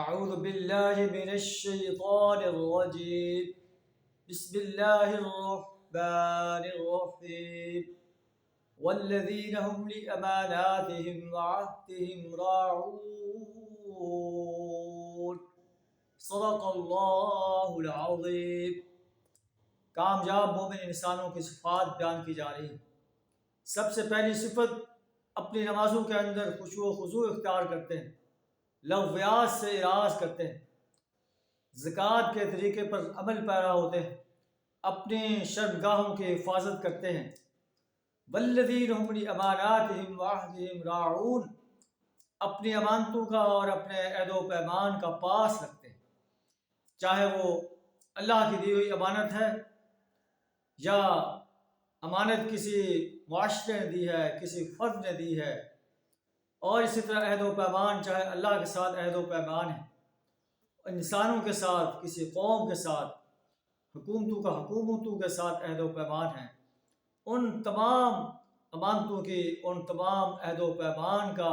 اعوذ باللہ من الشیطان الرجیم بسم اللہ الرحمن الرحیم والذین هم لأماناتهم وعهدهم راعون صدق اللہ العظیم۔ کامیاب مومن انسانوں کی صفات بیان کی جا رہی ہیں۔ سب سے پہلی صفت اپنی نمازوں کے اندر خشوع و خضوع اختیار کرتے ہیں، لغویات سے اراض کرتے ہیں، زکوٰۃ کے طریقے پر عمل پیرا ہوتے ہیں، اپنی شرمگاہوں کی حفاظت کرتے ہیں۔ والذین هم لأماناتهم وعهدهم راعون، اپنی امانتوں کا اور اپنے عہد و پیمان کا پاس رکھتے ہیں، چاہے وہ اللہ کی دی ہوئی امانت ہے یا امانت کسی معاشرے نے دی ہے، کسی فرد نے دی ہے، اور اسی طرح عہد و پیمان چاہے اللہ کے ساتھ عہد و پیمان ہے، انسانوں کے ساتھ، کسی قوم کے ساتھ، حکومتوں کے ساتھ عہد و پیمان ہے، ان تمام امانتوں کی، ان تمام عہد و پیمان کا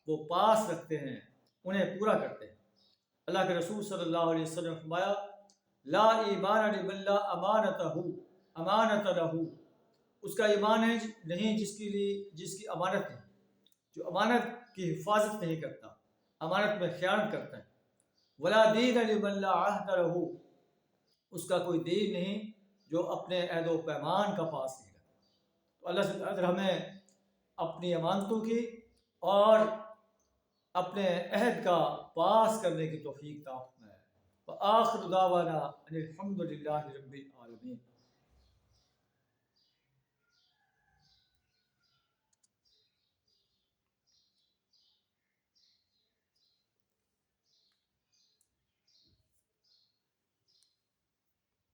وہ پاس رکھتے ہیں، انہیں پورا کرتے ہیں۔ اللہ کے رسول صلی اللہ علیہ وسلم نے فرمایا لا ایمان لمن لا امانت لہ، اس کا ایمان نہیں جس کی امانت نہیں، جو امانت کی حفاظت نہیں کرتا، امانت میں خیانت کرتا ہے۔ ولا دین لمن لا عہد لہ، اس کا کوئی دین نہیں جو اپنے عہد و پیمان کا پاس نہیں رکھتا۔ تو اللہ سے اگر ہمیں اپنی امانتوں کی اور اپنے عہد کا پاس کرنے کی توفیق عطا فرمائے۔ وآخر دعوانا ان الحمد للہ رب العالمین۔